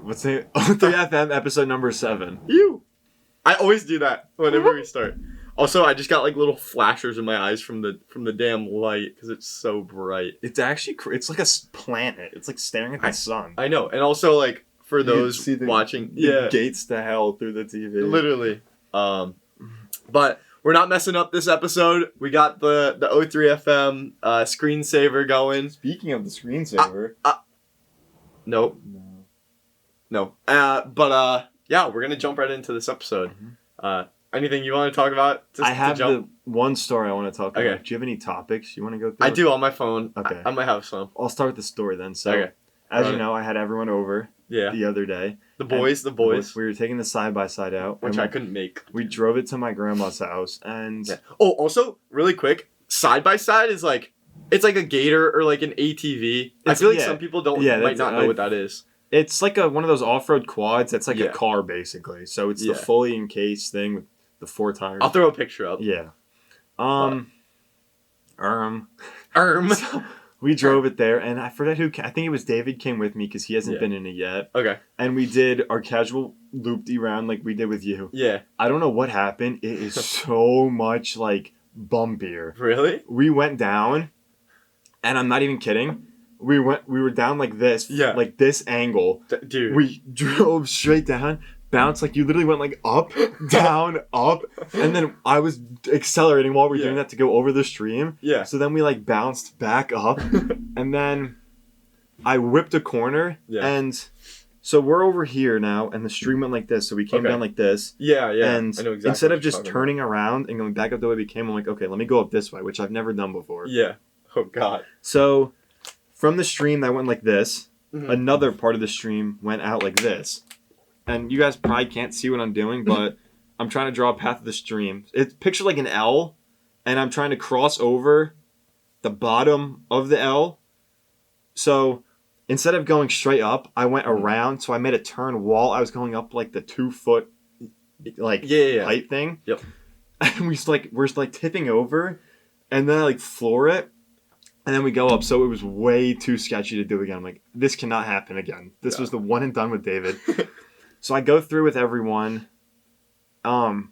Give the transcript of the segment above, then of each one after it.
What's the 3FM episode number 7? I always do that whenever we start. Also, I just got like little flashers in my eyes from the damn light because it's so bright. It's actually it's like a planet. It's like staring at the sun. I know, and also like for those watching, the gates to hell through the TV. Literally. But we're not messing up this episode. We got the O3FM screensaver going. Speaking of the screensaver, Nope. No. But yeah, we're gonna jump right into this episode. Anything you want to talk about? I have the one story I want to talk about. Okay. Do you have any topics you want to go through? I do on my phone. Okay. I might have some. I'll start with the story then. So, as you know, I had everyone over the other day. The boys. We were taking the side-by-side out. Which I couldn't make. We drove it to my grandma's house and... Yeah. Oh, also, really quick, side-by-side is like... It's like a gator or like an ATV. I feel like some people might not know what that is. It's like one of those off-road quads that's like a car, basically. So it's the fully encased thing with the 4 tires. I'll throw a picture up. Yeah. So we drove it there, and I forget who... I think it was David came with me because he hasn't been in it yet. Okay. And we did our casual loop-de-round like we did with you. Yeah. I don't know what happened. It is so much, like, bumpier. Really? We went down, and I'm not even kidding. We were down like this. Yeah. Like this angle. Dude. We drove straight down, bounced, like you literally went like up, down, up. And then I was accelerating while we were doing that to go over the stream. Yeah. So then we like bounced back up. And then I whipped a corner. Yeah. And so we're over here now, and the stream went like this. So we came down like this. Yeah, yeah. And I know exactly instead of just turning around and going back up the way we came, I'm like, okay, let me go up this way, which I've never done before. Yeah. Oh, God. So... from the stream, that went like this. Mm-hmm. Another part of the stream went out like this. And you guys probably can't see what I'm doing, but I'm trying to draw a path of the stream. It's pictured like an L, and I'm trying to cross over the bottom of the L. So instead of going straight up, I went around. So I made a turn while I was going up like the 2-foot height thing. Yep. And we're tipping over, and then I like floor it. And then we go up, so it was way too sketchy to do again. I'm like, this cannot happen again. This was the one and done with David. So I go through with everyone. And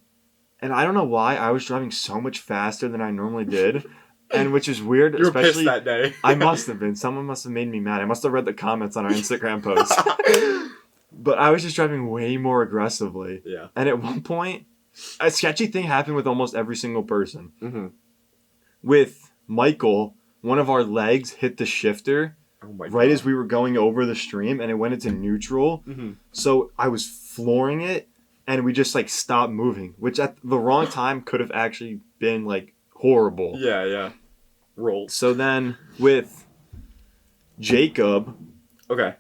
I don't know why I was driving so much faster than I normally did. And which is weird. You were especially, pissed that day. I must have been. Someone must have made me mad. I must have read the comments on our Instagram post. But I was just driving way more aggressively. Yeah. And at one point, a sketchy thing happened with almost every single person. Mm-hmm. With Michael... one of our legs hit the shifter right as we were going over the stream, and it went into neutral. Mm-hmm. So I was flooring it, and we just like stopped moving, which at the wrong time could have actually been like horrible. Yeah, yeah. Roll. So then with Jacob,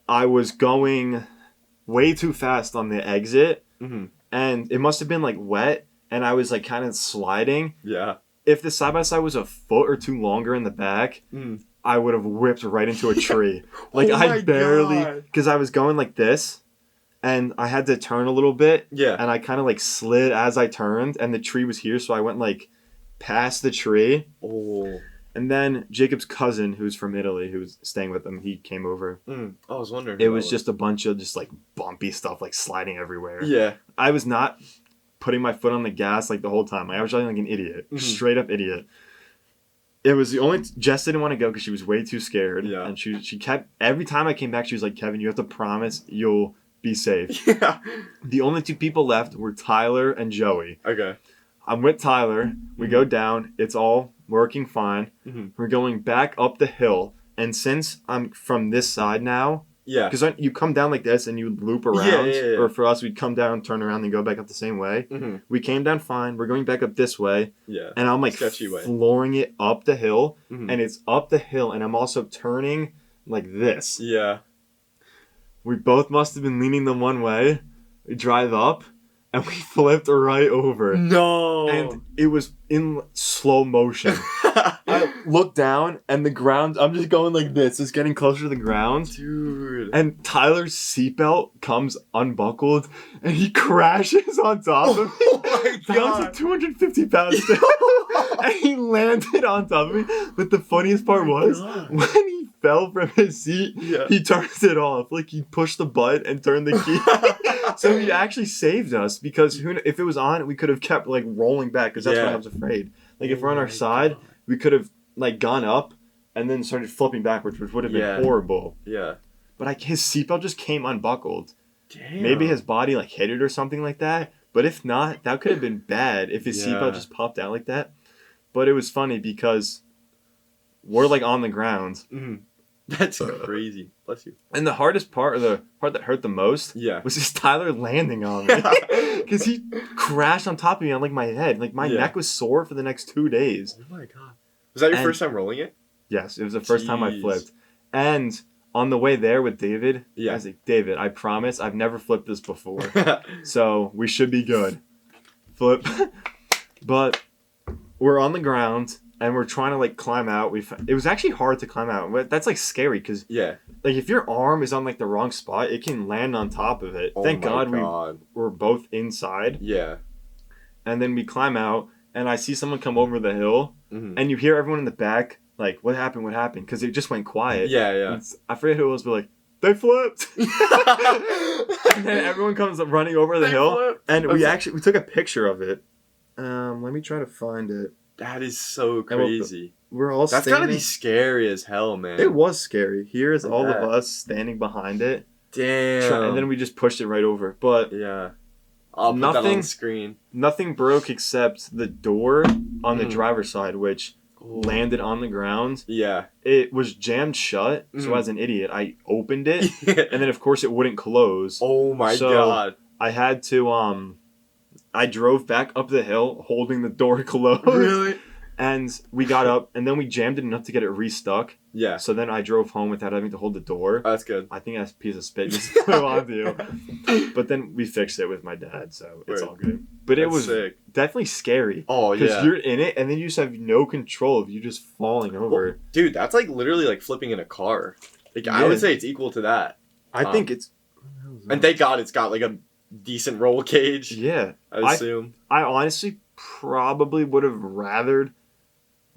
I was going way too fast on the exit, and it must have been like wet, and I was like kind of sliding. Yeah. If the side-by-side was a foot or two longer in the back, I would have whipped right into a tree. Like, I barely... because I was going like this, and I had to turn a little bit. Yeah. And I kind of, like, slid as I turned, and the tree was here, so I went, like, past the tree. Oh. And then Jacob's cousin, who's from Italy, who was staying with him, he came over. I was wondering. It was just a bunch of just, like, bumpy stuff, like, sliding everywhere. Yeah. I was not... putting my foot on the gas like the whole time. I was driving like an idiot. Straight up idiot. It was the only... Jess didn't want to go because she was way too scared. Yeah. And she kept... every time I came back, she was like, Kevin, you have to promise you'll be safe. Yeah. The only 2 people left were Tyler and Joey. Okay. I'm with Tyler. We go down. It's all working fine. We're going back up the hill. And since I'm from this side now... yeah. Because you come down like this and you loop around. Yeah. Or for us, we'd come down, turn around, and go back up the same way. We came down fine. We're going back up this way. Yeah. And I'm like flooring it up the hill. And it's up the hill. And I'm also turning like this. Yeah. We both must have been leaning the one way. We drive up. And we flipped right over. No. And it was in slow motion. I look down, and the ground, I'm just going like this. It's getting closer to the ground. Dude. And Tyler's seatbelt comes unbuckled, and he crashes on top of me. Oh my God. That was like 250 pounds still. And he landed on top of me. But the funniest part was, when he fell from his seat. Yeah. He turns it off. Like, he pushed the button and turned the key. So he actually saved us because if it was on, we could have kept, like, rolling back because that's what I was afraid. Like, if we're on our side, we could have, like, gone up and then started flipping backwards, which would have been horrible. Yeah. But his seatbelt just came unbuckled. Damn. Maybe his body, like, hit it or something like that. But if not, that could have been bad if his seatbelt just popped out like that. But it was funny because we're, like, on the ground. Mm-hmm. That's crazy. Bless you. And the hardest part, or the part that hurt the most, was just Tyler landing on me. Because he crashed on top of me on, like, my head. Like, my neck was sore for the next 2 days. Oh, my God. Was that your first time rolling it? Yes, it was the first time I flipped. And on the way there with David, I was like, David, I promise I've never flipped this before. So we should be good. Flip. But we're on the ground and we're trying to, like, climb out. It was actually hard to climb out. That's, like, scary because like, if your arm is on, like, the wrong spot, it can land on top of it. Thank God we were both inside. Yeah. And then we climb out and I see someone come over the hill and you hear everyone in the back like, what happened? What happened? Because it just went quiet. Yeah. And I forget who it was, but like, they flipped. And then everyone comes running over the hill. Flipped. And we took a picture of it. Let me try to find it. That is so crazy. We're all That's gotta be scary as hell, man. It was scary. Here is all of us standing behind it. Damn. And then we just pushed it right over. But I'll put that on the screen. Nothing broke except the door on the driver's side, which landed on the ground. Yeah. It was jammed shut, so as an idiot, I opened it, and then of course it wouldn't close. Oh my God. I had to, I drove back up the hill holding the door closed. Really? And we got up, and then we jammed it enough to get it restuck. Yeah. So then I drove home without having to hold the door. Oh, that's good. I think that's a piece of spit just flew onto you. But then we fixed it with my dad, so it's all good. But that's it was definitely scary. Oh, yeah. Because you're in it, and then you just have no control of you just falling over. Well, dude, that's like literally like flipping in a car. Like I would say it's equal to that. I think it's... And thank God it's got like a decent roll cage. Yeah. I assume. I honestly probably would have rathered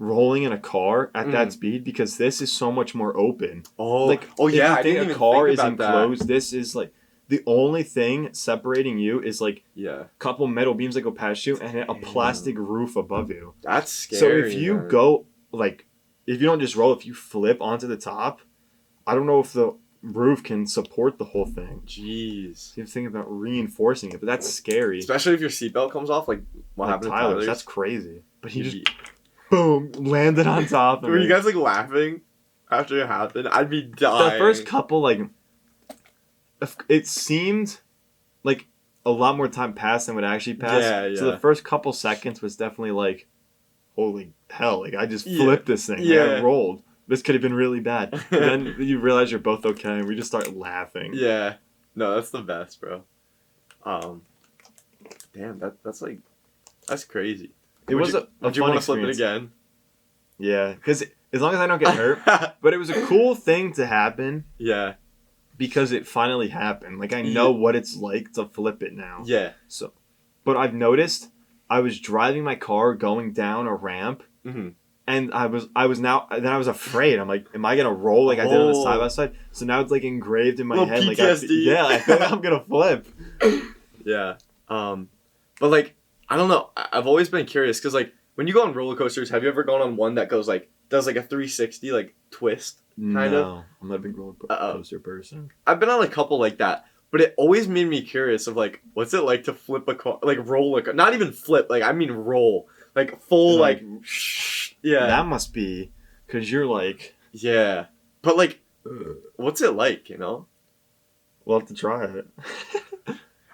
rolling in a car at that speed because this is so much more open. Oh, like, yeah. I think a car is enclosed. This is like the only thing separating you is like a couple metal beams that go past you and a plastic roof above you. That's scary. So if you go like, if you don't just roll, if you flip onto the top, I don't know if the roof can support the whole thing. Jeez. You have to think about reinforcing it, but that's scary. Especially if your seatbelt comes off, like what happened to Tyler's. That's crazy. But he just boom landed on top of Were you guys like laughing after it happened? I'd be dying. The first couple, like, it seemed like a lot more time passed than would actually pass. Yeah. So the first couple seconds was definitely like, holy hell, like I just flipped this thing. Yeah. I rolled. This could have been really bad. And then you realize you're both okay, and we just start laughing. Yeah. No, that's the best, bro. Damn, that's crazy. It was a Would you want to flip it again? Yeah, because as long as I don't get hurt. But it was a cool thing to happen. Yeah. Because it finally happened. Like, I know what it's like to flip it now. Yeah. So, but I've noticed I was driving my car going down a ramp. Mm-hmm. And I was afraid. I'm like, am I going to roll like I did on the side by side? So now it's like engraved in my head. PTSD. Like, I feel like I'm going to flip. Yeah. But like, I don't know. I've always been curious because like when you go on roller coasters, have you ever gone on one that does like a 360 like twist kind of? No, I'm not a big roller coaster person. I've been on a couple like that, but it always made me curious of like what's it like to flip a car, like roll a car, not even flip, like I mean roll, like full like yeah. That must be because you're like but like what's it like, you know? We'll have to try it.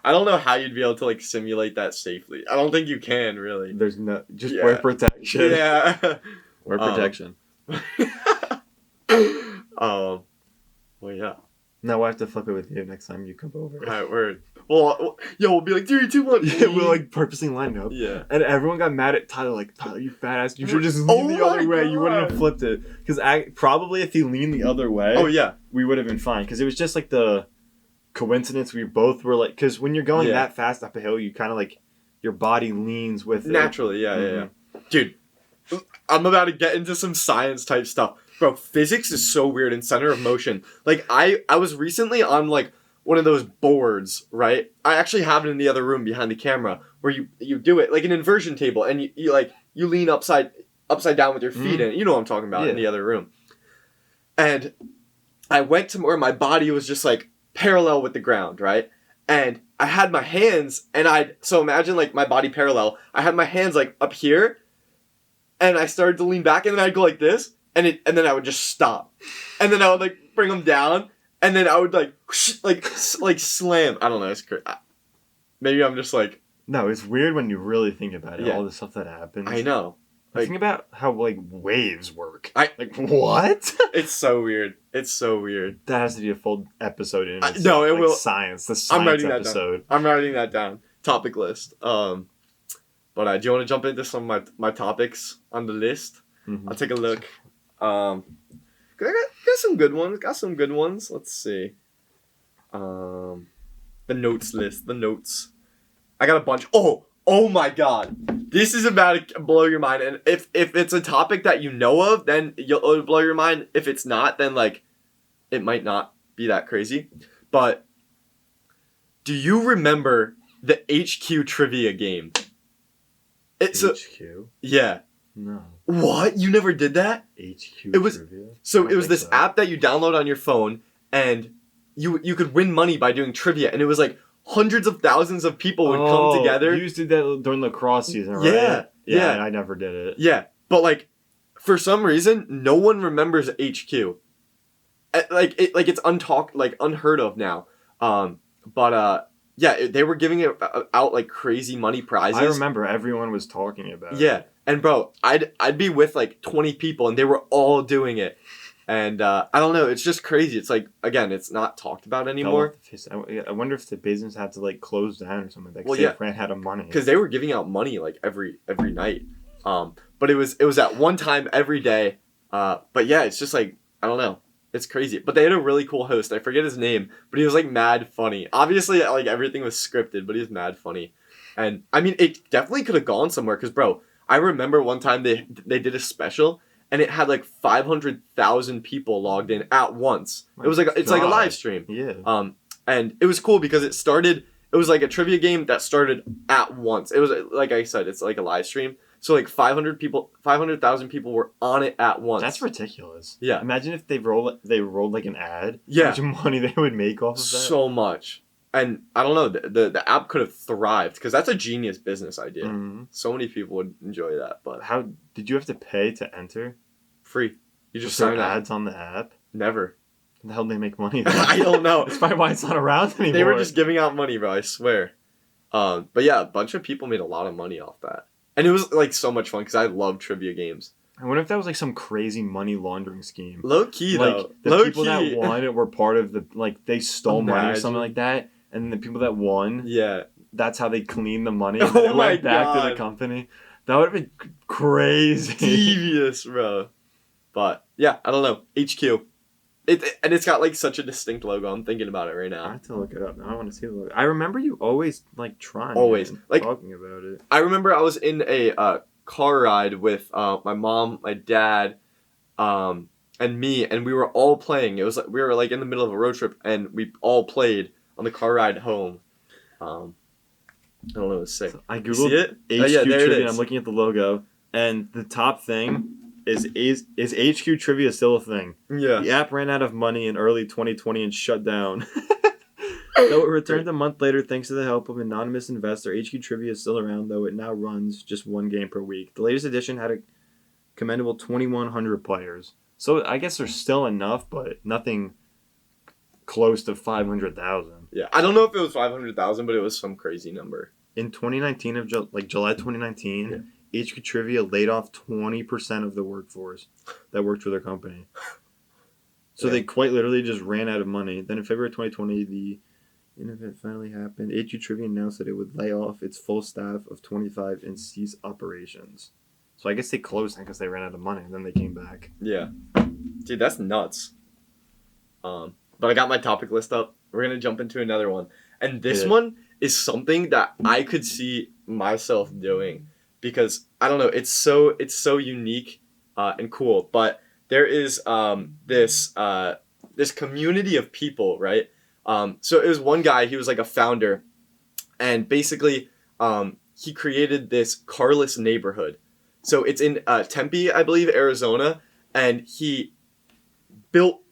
I don't know how you'd be able to like simulate that safely. I don't think you can really. There's no wear protection. Yeah. Wear protection. Well, yeah. Now we'll have to flip it with you next time you come over. Alright, word. Well, we'll be like 3, 2, 1. Yeah, we'll like purposely line up. Yeah. And everyone got mad at Tyler, like, Tyler, you fat ass. You should just lean the other way. You wouldn't have flipped it. Because probably if he leaned the other way, we would have been fine. Because it was just like the coincidence we both were like, because when you're going that fast up a hill, you kind of like, your body leans with naturally. Yeah. Dude, I'm about to get into some science type stuff. Bro, physics is so weird in center of motion. Like, I was recently on, like, one of those boards, right? I actually have it in the other room behind the camera where you do it, like an inversion table, and you lean upside down with your feet in it. You know what I'm talking about, in the other room. And I went to where my body was just, like, parallel with the ground, right? And I had my hands, so imagine, like, my body parallel. I had my hands, like, up here, and I started to lean back, and then I'd go like this, and then I would just stop. And then I would, like, bring them down, and then I would, like, whoosh, like slam. I don't know, it's crazy. Maybe I'm just, like... No, it's weird when you really think about it, Yeah. all the stuff that happens. I know. Like, think about how, like, waves work. Like, what? It's so weird. It's so weird. That has to be a full episode in itself. No, it like will. Science. The science I'm writing episode. That down. I'm writing that down. Topic list. But do you want to jump into some of my topics on the list? Mm-hmm. I'll take a look. I got some good ones. Let's see. The notes list. The notes. I got a bunch. Oh my god. This is about to blow your mind. And if it's a topic that you know of, then it'll blow your mind. If it's not, then, like, it might not be that crazy. But do you remember the HQ trivia game? HQ? Yeah. No. What? You never did that? HQ trivia? So it was this app that you download on your phone, and you could win money by doing trivia, and it was like hundreds of thousands of people would come together. You did that during lacrosse season, right? Yeah. I never did it. Yeah, but, like, for some reason, no one remembers HQ. It's unheard of now. Yeah, they were giving it out, like, crazy money prizes. I remember everyone was talking about it. Yeah, and bro, I'd be with, like, 20 people, and they were all doing it. And I don't know, it's just crazy. It's like, again, it's not talked about anymore. I wonder if the business had to, like, close down or something. Like, Well, ran out of money. Because they were giving out money, like, every night. But it was at one time every day. But yeah, it's just, like, I don't know. It's crazy. But they had a really cool host. I forget his name, but he was, like, mad funny. Obviously, like, everything was scripted, but he was mad funny. And, I mean, it definitely could have gone somewhere. Because, bro, I remember one time they did a special, and it had, like, 500,000 people logged in at once. It was like it's like a live stream. Yeah. And it was cool because it was like a trivia game that started at once. It was, like I said, it's like a live stream. So, like, 500,000 people were on it at once. That's ridiculous. Yeah. Imagine if they rolled like an ad. Yeah. How much money they would make off of that. So much. And I don't know, the app could have thrived because that's a genius business idea. Mm-hmm. So many people would enjoy that. But how did you have to pay to enter? Free. You just sign sign up. ads on the app. Never. How the hell do they make money? I don't know. That's probably why it's not around anymore. They were just giving out money, bro. I swear. But yeah, a bunch of people made a lot of money off that, and it was, like, so much fun because I love trivia games. I wonder if that was, like, some crazy money laundering scheme. Low key, like, though. The Low people key. that won it were part of the, like, they stole money or Imagine. something like that, and then the people that won, Yeah. that's how they cleaned the money. Oh And it my went back to God. the company. That would have been crazy. Devious, bro. But yeah, I don't know. HQ. And it's got, like, such a distinct logo. I'm thinking about it right I now. have to look it up now. I want to see the logo. I remember you always, like, trying. Always. And Like, talking about it. I remember I was in a car ride with my mom, my dad, and me, and we were all playing. It was like we were, like, in the middle of a road trip, and we all played on the car ride home. I don't know, it was sick. So I You see googled it? HQ Oh, yeah, there it Trivia. is. I'm looking at the logo, and the top thing is HQ Trivia still a thing? Yeah. The app ran out of money in early 2020 and shut down. Though it returned a month later thanks to the help of an anonymous investor, HQ Trivia is still around, though it now runs just one game per week. The latest edition had a commendable 2,100 players. So I guess there's still enough, but nothing close to 500,000. Yeah. I don't know if it was 500,000, but it was some crazy number. In 2019, July 2019, HQ Trivia laid off 20% of the workforce that worked for their company. So they quite literally just ran out of money. Then in February 2020, the event finally happened. HQ Trivia announced that it would lay off its full staff of 25 and cease operations. So I guess they closed because they ran out of money, and then they came back. Yeah. Dude, that's nuts. But I got my topic list up. We're going to jump into another one. And this one is something that I could see myself doing because, I don't know, it's so unique and cool. But there is this community of people, right? So it was one guy, he was like a founder, and basically he created this Carless neighborhood. So it's in Tempe, I believe, Arizona, and he built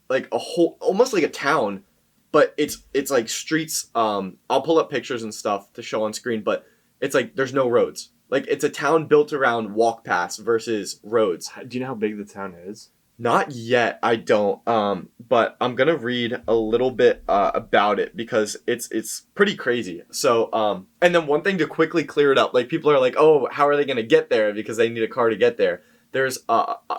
like a whole, almost like a town, but it's like streets. I'll pull up pictures and stuff to show on screen, but it's like there's no roads. Like it's a town built around walk paths versus roads. Do you know how big the town is? Not yet, I don't. But I'm gonna read a little bit about it because it's pretty crazy. So and then one thing to quickly clear it up, like people are like, oh, how are they gonna get there because they need a car to get there? There's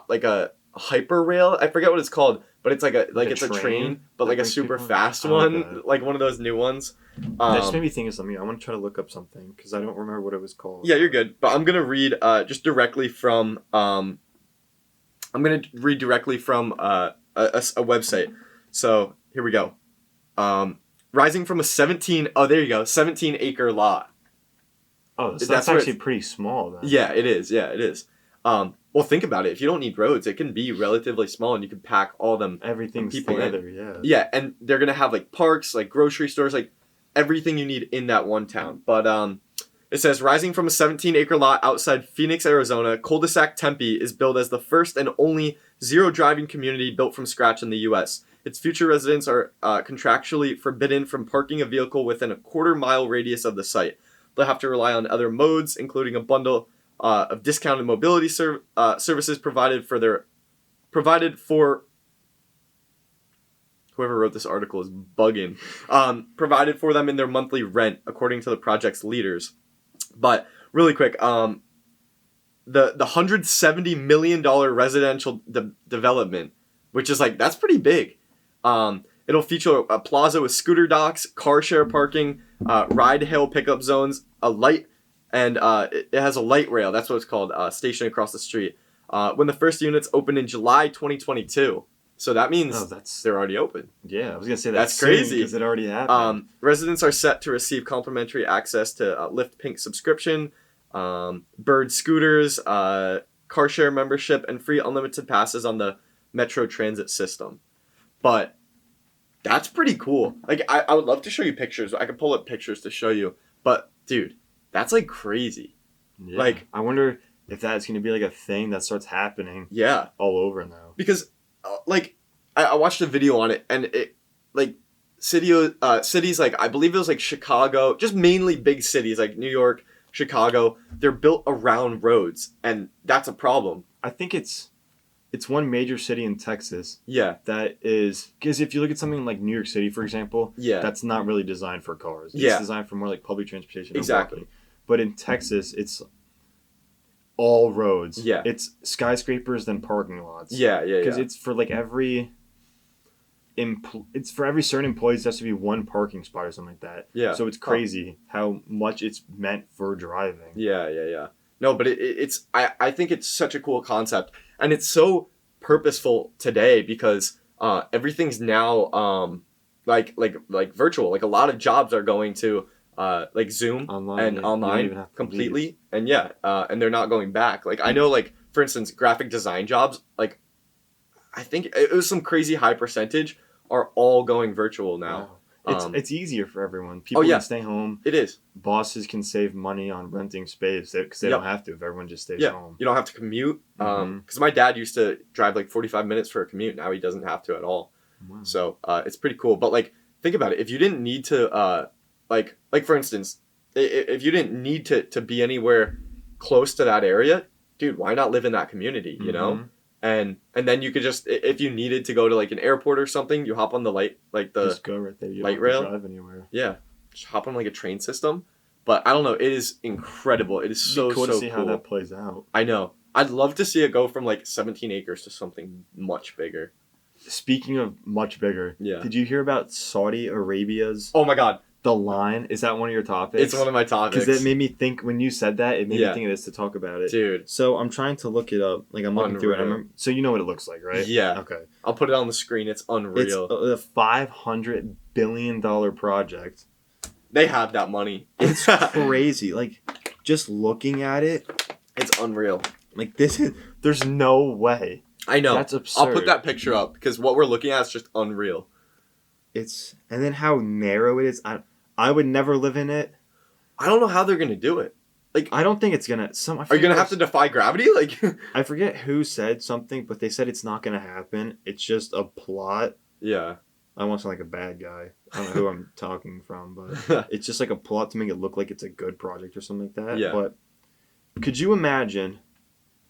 like a hyper rail. I forget what it's called, but it's like it's a train, but like a super fast one, like one of those new ones. That just made me think of something. I want to try to look up something because I don't remember what it was called. Yeah, you're good. But I'm gonna read just directly from a website. So here we go. Rising from a 17 acre lot. Oh, so that's actually pretty small then. Yeah, it is. Yeah, it is. Well, think about it. If you don't need roads, it can be relatively small, and you can pack all them everything's people together. in. Yeah. Yeah, and they're gonna have like parks, like grocery stores, like everything you need in that one town. But it says, rising from a 17-acre lot outside Phoenix, Arizona, cul-de-sac Tempe is billed as the first and only zero-driving community built from scratch in the U.S. Its future residents are contractually forbidden from parking a vehicle within a quarter-mile radius of the site. They'll have to rely on other modes, including a bundle of discounted mobility services provided for. Whoever wrote this article is bugging. Provided for them in their monthly rent, according to the project's leaders. But really quick, the $170 million residential development, which is like, that's pretty big. It'll feature a plaza with scooter docks, car share parking, ride-hail pickup zones, a light, and it has a light rail. That's what it's called, stationed across the street. When the first units opened in July 2022. So that means they're already open. Yeah, I was going to say that's crazy because it already happened. Residents are set to receive complimentary access to Lyft Pink subscription, Bird scooters, car share membership, and free unlimited passes on the Metro Transit system. But that's pretty cool. Like, I would love to show you pictures. I could pull up pictures to show you. But, dude, that's like crazy. Yeah. Like, I wonder if that's going to be like a thing that starts happening all over now. Because like I watched a video on it, and it like cities like, I believe it was like Chicago, just mainly big cities like New York, Chicago, they're built around roads, and that's a problem. I think it's one major city in Texas. Yeah. That is, because if you look at something like New York City, for example, that's not really designed for cars. It's designed for more like public transportation. Exactly. But in Texas, it's all roads. Yeah. It's skyscrapers then parking lots. Yeah. Because it's for like it's for every certain employee, there has to be one parking spot or something like that. Yeah. So it's crazy how much it's meant for driving. Yeah. No, but it's I think it's such a cool concept, and it's so purposeful today because everything's now like virtual. Like a lot of jobs are going to like Zoom online completely, and and they're not going back. Like I know, like for instance, graphic design jobs, like I think it was some crazy high percentage are all going virtual now. Wow. It's easier for everyone. People can stay home. It is. Bosses can save money on renting space because they don't have to if everyone just stays home. You don't have to commute. Because my dad used to drive like 45 minutes for a commute. Now he doesn't have to at all. Wow. So it's pretty cool. But like, think about it. If you didn't need to, like for instance, if you didn't need to be anywhere close to that area, dude, why not live in that community? You know. And then you could just, if you needed to go to like an airport or something, you hop on the just go right there. You light don't rail. have to drive anywhere. Yeah, just hop on like a train system. But I don't know. It is incredible. It is so cool to see cool. how that plays out. I know. I'd love to see it go from like 17 acres to something much bigger. Speaking of much bigger, did you hear about Saudi Arabia's? Oh my God. The line, is that one of your topics? It's one of my topics. Because it made me think, when you said that, it made me think of this to talk about it. Dude. So I'm trying to look it up. Like I'm looking through it. So you know what it looks like, right? Yeah. Okay. I'll put it on the screen. It's unreal. It's a $500 billion project. They have that money. It's crazy. Like, just looking at it. It's unreal. Like, there's no way. I know. That's absurd. I'll put that picture up because what we're looking at is just unreal. And then how narrow it is. I would never live in it. I don't know how they're gonna do it. Like, I don't think it's gonna. Are you gonna have to defy gravity? Like, I forget who said something, but they said it's not gonna happen. It's just a plot. yeah. I want to sound like a bad guy. I don't know who I'm talking from, but it's just like a plot to make it look like it's a good project or something like that. Yeah. But could you imagine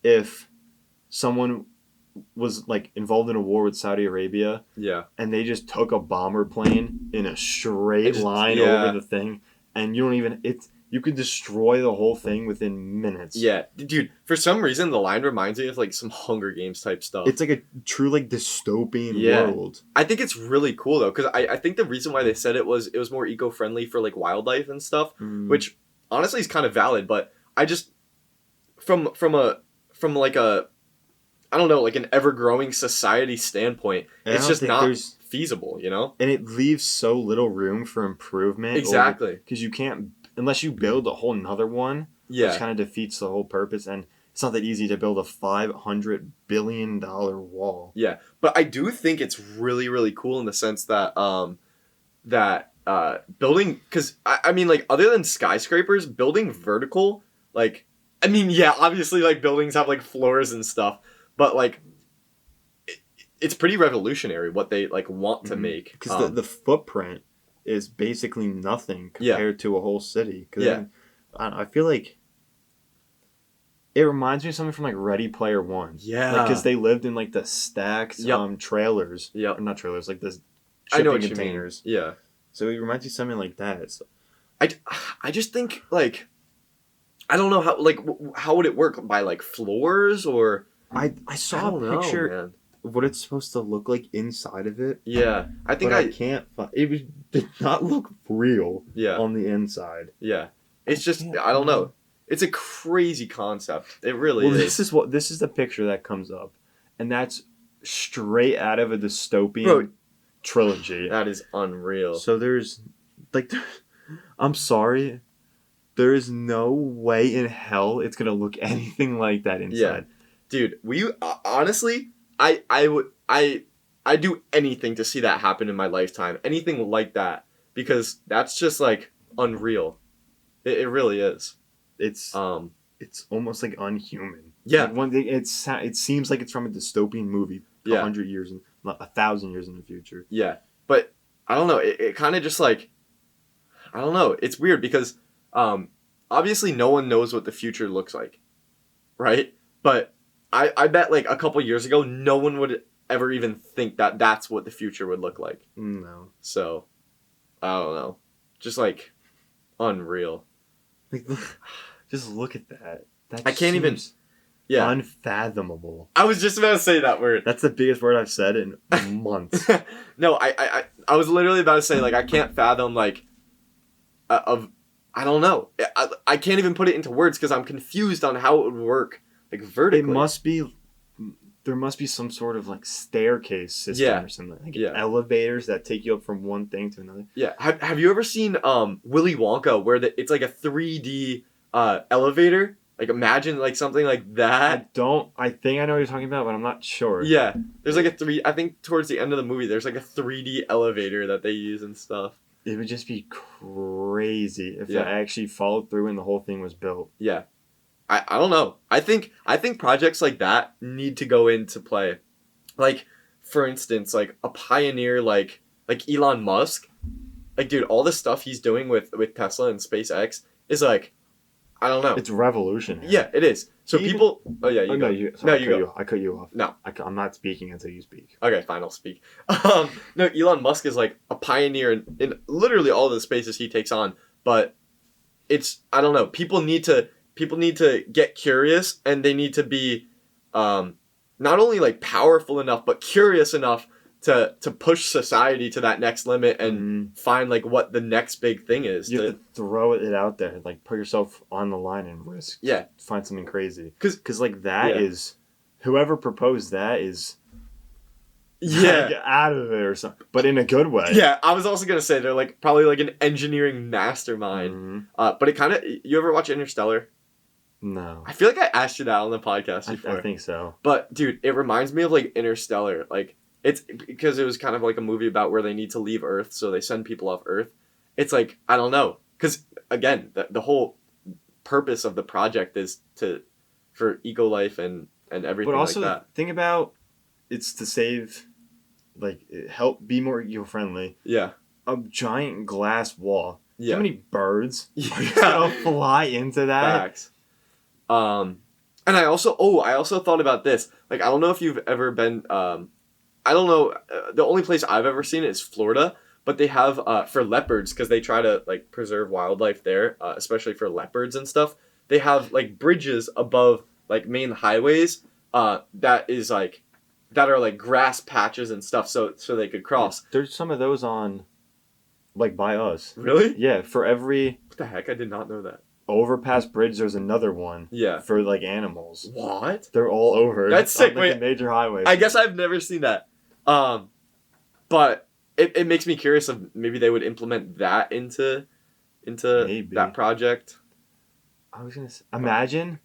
if someone was like involved in a war with Saudi Arabia Yeah. and they just took a bomber plane in a straight line over the thing, and you could destroy the whole thing within minutes. Yeah, dude. For some reason, the line reminds me of like some Hunger Games type stuff. It's like a true like dystopian world. I think it's really cool though, because I think the reason why they said it was more eco friendly for like wildlife and stuff, which honestly is kind of valid. But I just from like a I don't know, like an ever growing society standpoint, it's just not feasible, you know. And it leaves so little room for improvement. Exactly, because you can't. Unless you build a whole nother one, which kind of defeats the whole purpose, and it's not that easy to build a $500 billion wall. Yeah, but I do think it's really, really cool in the sense that building, because I mean, like, other than skyscrapers, building vertical, like, I mean, yeah, obviously, like, buildings have like floors and stuff, but like, it's pretty revolutionary what they like want to make, because the footprint is basically nothing compared to a whole city. I feel like it reminds me of something from like Ready Player One. Yeah, because they lived in like the stacked trailers. Yeah, not trailers, like the shipping containers. Yeah, so it reminds me of something like that. So, I just think like I don't know how would it work, by like floors, or I saw a picture. Man. What it's supposed to look like inside of it. Yeah, I think I can't find it. Did not look real. Yeah. On the inside. Yeah, it's just I don't know. It's a crazy concept. It really is. This is the picture that comes up, and that's straight out of a dystopian trilogy. That is unreal. So there's like, I'm sorry, there is no way in hell it's gonna look anything like that inside. Yeah. Dude, honestly. I do anything to see that happen in my lifetime. Anything like that. Because that's just like unreal. It really is. It's almost like unhuman. Yeah. Like one thing, it seems like it's from a dystopian movie 100 years, 1,000 years in the future. Yeah. But I don't know. It kind of just like, I don't know. It's weird because obviously no one knows what the future looks like. Right? But I bet like a couple years ago, no one would ever even think that that's what the future would look like. No. So, I don't know. Just like, unreal. Like, just look at that. I can't even. Yeah. Unfathomable. I was just about to say that word. That's the biggest word I've said in months. No, I was literally about to say, like, I can't fathom, like, I don't know. I can't even put it into words because I'm confused on how it would work. Like vertically. There must be some sort of like staircase system or something. Like elevators that take you up from one thing to another. Yeah. Have you ever seen Willy Wonka where it's like a 3D elevator? Like imagine like something like that. I think I know what you're talking about, but I'm not sure. Yeah. There's like I think towards the end of the movie there's like a 3D elevator that they use and stuff. It would just be crazy if that actually followed through and the whole thing was built. Yeah. I don't know. I think projects like that need to go into play. Like, for instance, like a pioneer like Elon Musk. Like, dude, all the stuff he's doing with Tesla and SpaceX is like, I don't know. It's revolutionary. Yeah, it is. So people... Oh, yeah, you go. I cut you off. No. I'm not speaking until you speak. Okay, fine, I'll speak. No, Elon Musk is like a pioneer in literally all the spaces he takes on. But it's... I don't know. People need to get curious, and they need to be not only like powerful enough but curious enough to push society to that next limit and find like what the next big thing is. You have to throw it out there, like put yourself on the line and risk. Yeah, find something crazy. Because like that is whoever proposed that is like, out of it or something, but in a good way. Yeah, I was also gonna say they're like probably like an engineering mastermind. But it kind of, you ever watch Interstellar? No. I feel like I asked you that on the podcast before. I think so. But dude, it reminds me of like Interstellar. Like it's because it was kind of like a movie about where they need to leave Earth, so they send people off Earth. It's like I don't know, because again, the whole purpose of the project is for eco life and everything But also like that. think about it's to save, like help be more eco friendly. Yeah. A giant glass wall. Yeah. How many birds Yeah. are gonna fly into that? Facts. And I also thought about this. Like, I don't know if you've ever been. I don't know. The only place I've ever seen it is Florida, but they have for leopards because they try to like preserve wildlife there, especially for leopards and stuff. They have like bridges above like main highways. That are like grass patches and stuff, so they could cross. There's some of those on, like by us. Really? Yeah. For every What the heck? I did not know that. overpass bridge, there's another one. Yeah. For like animals. What? They're all over. That's sick. On, like, Wait, the major highways. I guess I've never seen that. But it makes me curious of maybe they would implement that into Maybe. that project. I was gonna say, imagine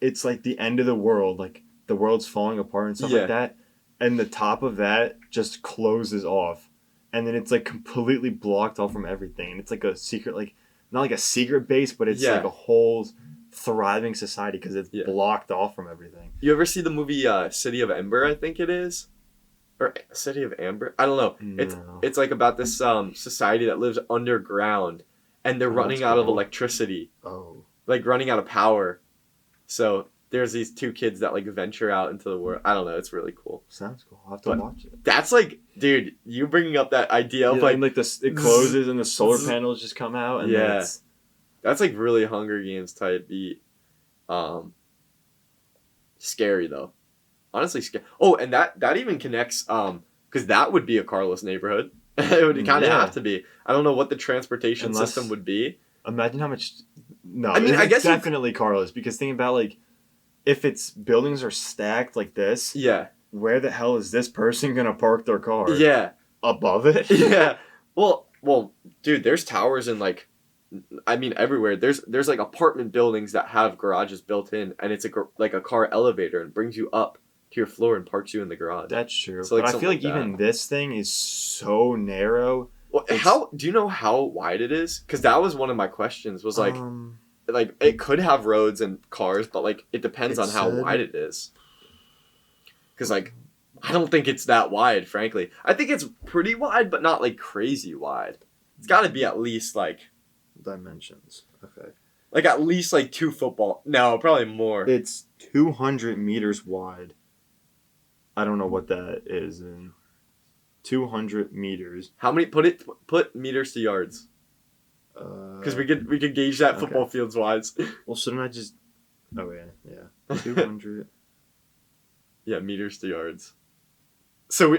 it's like the end of the world, like the world's falling apart and stuff Yeah. like that, and the top of that just closes off, and then it's like completely blocked off from everything, and it's like a secret, like not like a secret base, but it's Yeah. like a whole thriving society because it's Yeah. blocked off from everything. You ever see the movie City of Ember? I think it is, or City of Amber. I don't know. No. It's like about this society that lives underground, and they're Oh, running that's out of cool. electricity, Oh, like running out of power. So there's these two kids that like venture out into the world. I don't know. It's really cool. sounds cool. I'll have to But- watch it. That's like, dude, you bringing up that idea of Yeah, like and, like it closes and the solar panels just come out, and Yeah. then it's, that's like really Hunger Games type beat. Scary though. Honestly, scary. Oh, and that even connects because that would be a Carless neighborhood. It would kind of Yeah. have to be. I don't know what the transportation Unless- system would be. imagine how much. No, I mean, it's I guess you- definitely Carlos, because think about like if its buildings are stacked like this, Yeah. where the hell is this person gonna park their car? Yeah. Above it? Yeah. Well, dude, there's towers in like, I mean, everywhere. There's like apartment buildings that have garages built in, and it's like a car elevator and brings you up to your floor and parks you in the garage. That's true. So, like, but I something feel like like that. even this thing is so narrow. Well, It's- how do you know how wide it is? Because that was one of my questions. Was like Um, it could have roads and cars, but like it depends It on how said- wide it is. Because like I don't think it's that wide, frankly. I think it's pretty wide, but not like crazy wide. It's got to be at least like dimensions. Okay. at least like 2 football. No, probably more. It's 200 meters wide. I don't know what that is in 200 meters. How many? Put meters to yards. Because we could gauge that okay. football field's wise. Well, shouldn't I just? Oh yeah. 200. Yeah, meters to yards. So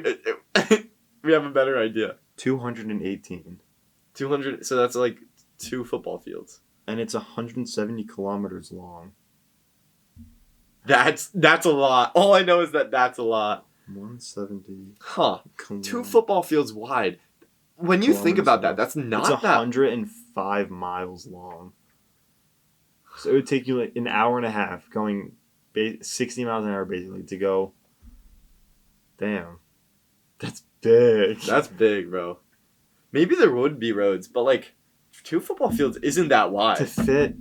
we have a better idea. 218. 200. So that's like 2 football fields. And it's 170 kilometers long. That's a lot. All I know is that's a lot. 170. Huh. 2 kilometers. football fields wide. When you think about that, that's not It's that. 105 miles long. So it would take you like an hour and a half going 60 miles an hour basically to go. Damn. That's big. That's big, bro. Maybe there would be roads, but like 2 football fields isn't that to wide. fit.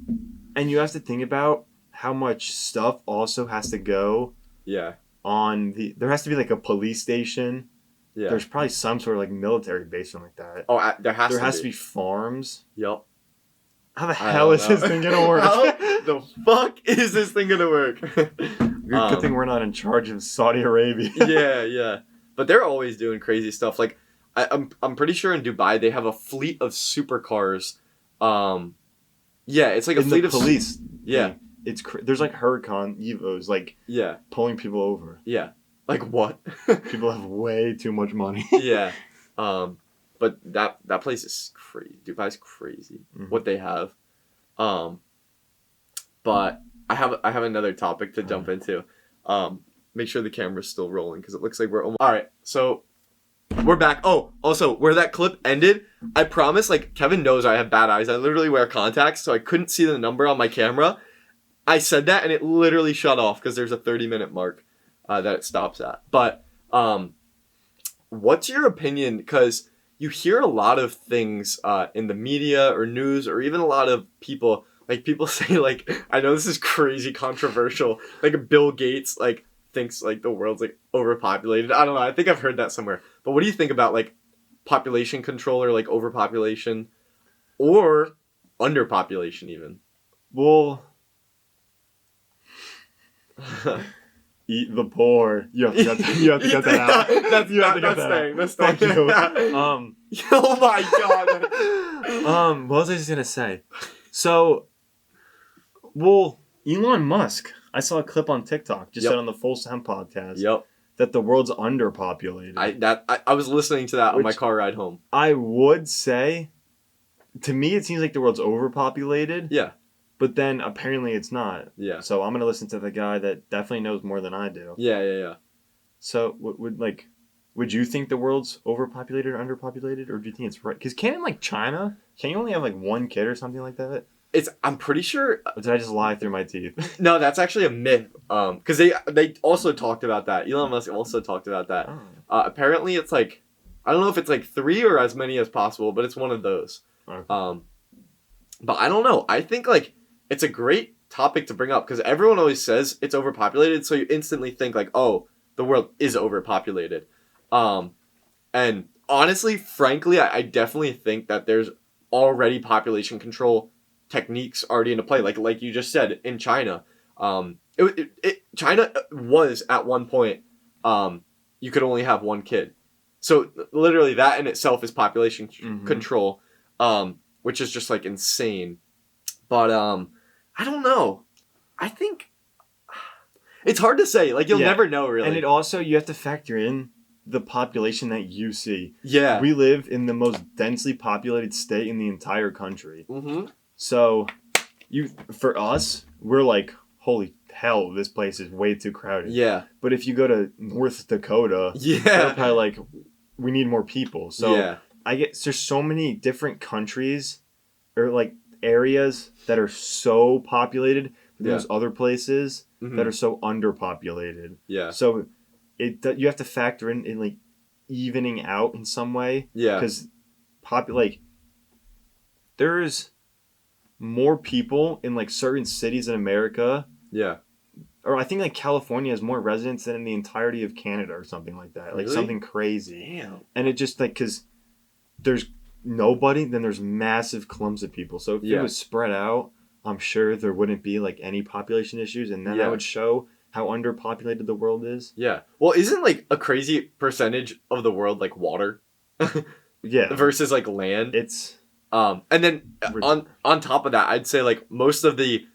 And you have to think about how much stuff also has to go Yeah. on the. There has to be like a police station. Yeah. There's probably some sort of like military base or something like that. Oh, there has There to has be. to be farms. Yep. How the I hell don't is this know. thing gonna work? How the fuck is this thing gonna work? Good thing we're not in charge of Saudi Arabia. yeah. But they're always doing crazy stuff. Like I'm pretty sure in Dubai they have a fleet of supercars. Yeah, it's like a In fleet the of police. Yeah. thing, it's there's like Huracan Evos like Yeah. pulling people over. Yeah. Like what? People have way too much money. Yeah. But that place is crazy. Dubai's crazy. Mhm. What they have. But I have another topic to jump into. Make sure the camera's still rolling because it looks like we're almost. All right, so we're back. Oh, also where that clip ended, I promise. Like Kevin knows I have bad eyes. I literally wear contacts, so I couldn't see the number on my camera. I said that and it literally shut off because there's a 30-minute mark that it stops at. But what's your opinion? Because you hear a lot of things in the media or news or even a lot of people, like people say, like, I know this is crazy controversial, like Bill Gates, like, thinks like the world's like overpopulated. I don't know. I think I've heard that somewhere. But what do you think about like population control or like overpopulation or underpopulation even? Well, eat the poor. You have to get that out. That's staying. Fuck you. Oh my god. What was I just gonna say? So, well, Elon Musk. I saw a clip on TikTok just said on the Full Sound podcast. Yep. That the world's underpopulated. I was listening to that on my car ride home. I would say, to me, it seems like the world's overpopulated. Yeah. But then apparently it's not. Yeah. So I'm gonna listen to the guy that definitely knows more than I do. Yeah. So would you think the world's overpopulated or underpopulated, or do you think it's right? Because can't in like China, can you only have like one kid or something like that? I'm pretty sure. Or did I just lie through my teeth? No, that's actually a myth. Because they also talked about that. Elon Musk also talked about that. Oh. Apparently, it's like, I don't know if it's like 3 or as many as possible, but it's one of those. Okay. But I don't know. I think like it's a great topic to bring up because everyone always says it's overpopulated, so you instantly think like, oh, the world is overpopulated. And honestly, frankly, I definitely think that there's already population control techniques already into play, like you just said in China. China was at one point you could only have one kid, so literally that in itself is population control, which is just like insane. But I don't know. I think it's hard to say. Like you'll never know really. And it also you have to factor in the population that you see. Yeah, we live in the most densely populated state in the entire country. Mm-hmm. So, for us, we're like, holy hell, this place is way too crowded. Yeah. But if you go to North Dakota, they're probably like, we need more people. So there's so many different countries or like areas that are so populated. But there's other places that are so underpopulated. Yeah. So you have to factor in like evening out in some way. Yeah. Because there's more people in like certain cities in America. Yeah. Or I think like California has more residents than in the entirety of Canada or something like that. Like something crazy. Damn. And it just like, because there's nobody, then there's massive clumps of people. So if it was spread out, I'm sure there wouldn't be like any population issues. And then that would show how underpopulated the world is. Yeah. Well, isn't like a crazy percentage of the world like water? Yeah. Versus like land. It's... and then on top of that, I'd say like most of the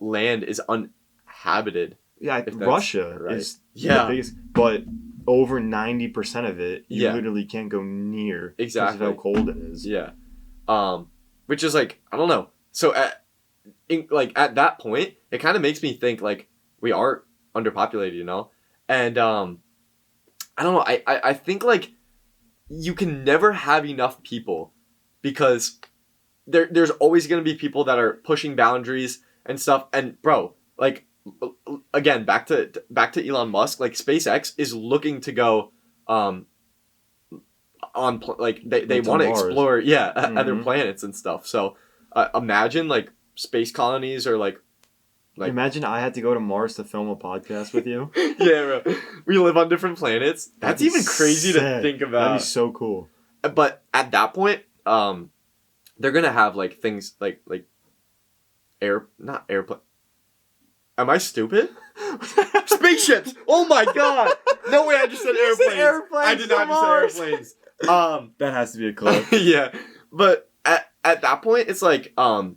land is uninhabited. Yeah, Russia is the biggest, but over 90% of it, you literally can't go near because of how cold it is. Yeah, which is like, I don't know. So at that point, it kind of makes me think like we are underpopulated, you know, and I don't know. I think like you can never have enough people. Because there's always going to be people that are pushing boundaries and stuff. And bro, like again, back to Elon Musk, like SpaceX is looking to go on they want to explore other planets and stuff. So imagine like space colonies or like imagine I had to go to Mars to film a podcast with you. Yeah, bro. We live on different planets. That's even crazy to think about. That'd be so cool. But at that point, they're gonna have like things like not airplane. Am I stupid? Spaceships! Oh my god! No way! I just said airplanes. I did not just say airplanes. That has to be a clip. Yeah, but at that point, it's like I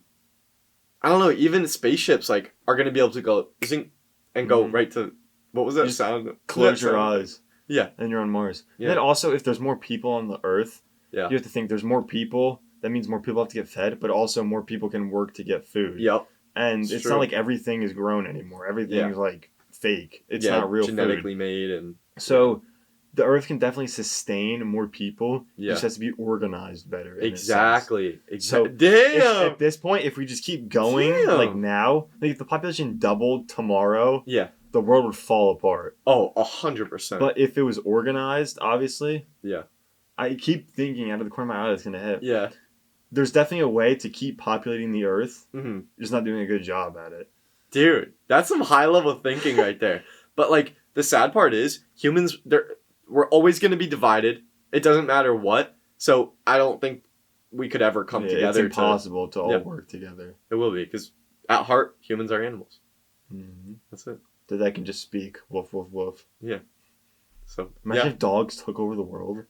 don't know. Even spaceships like are gonna be able to go zing and go right to what was that sound? Close your eyes. Yeah, and you're on Mars. Yeah. And then also, if there's more people on the Earth. Yeah. You have to think there's more people. That means more people have to get fed, but also more people can work to get food. Yep. And it's not like everything is grown anymore. Everything is like fake. It's not real genetically food. Made and so the Earth can definitely sustain more people. Yeah. It just has to be organized better. Exactly. So Damn. at this point, if we just keep going like now, like if the population doubled tomorrow, Yeah. the world would fall apart. Oh, 100%. But if it was organized, obviously. Yeah. I keep thinking out of the corner of my eye it's gonna hit. Yeah. There's definitely a way to keep populating the Earth. Mm-hmm. Just not doing a good job at it. Dude, that's some high level thinking right there. But like the sad part is humans we're always going to be divided. It doesn't matter what. So I don't think we could ever come together. It's impossible to all work together. It will be because at heart humans are animals. Mm-hmm. That's it. That can just speak. Woof woof woof. Yeah. So imagine if dogs took over the world.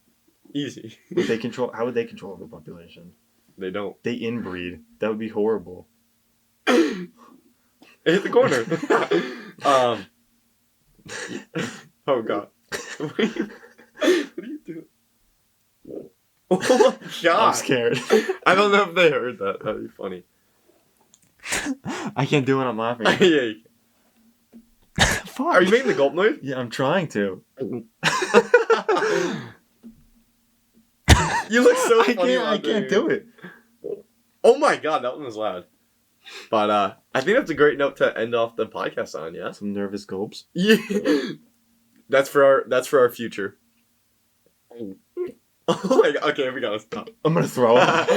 Easy. How would they control the population? They don't. They inbreed. That would be horrible. It hit the corner. Oh god. What are you doing? Oh my god. I'm scared. I don't know if they heard that. That'd be funny. I can't do it. I'm laughing. Yeah, you can. Are you making the gulp noise? Yeah, I'm trying to. You look so funny. I can't do it. Oh my god, that one was loud. But I think that's a great note to end off the podcast on. Yeah. Some nervous gulps. Yeah. That's for our future. Oh my god. Okay, we gotta stop. I'm gonna throw up.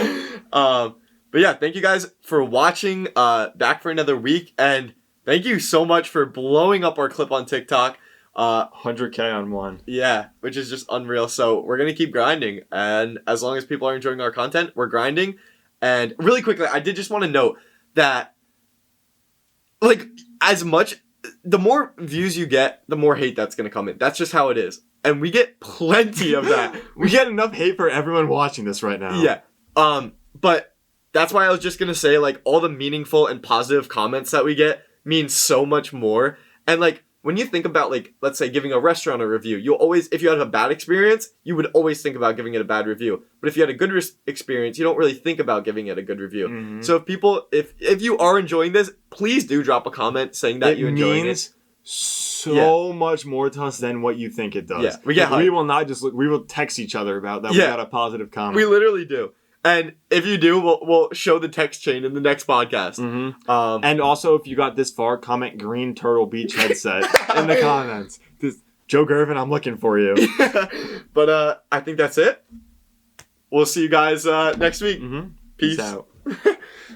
But yeah, thank you guys for watching. Back for another week, and thank you so much for blowing up our clip on TikTok. 100K on one. Yeah, which is just unreal. So we're gonna keep grinding, and as long as people are enjoying our content, we're grinding. And really quickly, I did just want to note that, like, the more views you get, the more hate that's gonna come in. That's just how it is, and we get plenty of that. We get enough hate for everyone watching this right now. Yeah. But that's why I was just gonna say, like, all the meaningful and positive comments that we get mean so much more. And like, when you think about, like, let's say giving a restaurant a review, you'll always, if you had a bad experience, you would always think about giving it a bad review. But if you had a good experience, you don't really think about giving it a good review. Mm-hmm. So if you are enjoying this, please do drop a comment saying that you enjoying it. So much more to us than what you think it does. Yeah, we will not just we will text each other about that. We got a positive comment. We literally do. And if you do, we'll show the text chain in the next podcast. Mm-hmm. And also, if you got this far, comment Green Turtle Beach headset in the comments. Joe Gervin, I'm looking for you. But I think that's it. We'll see you guys next week. Mm-hmm. Peace out.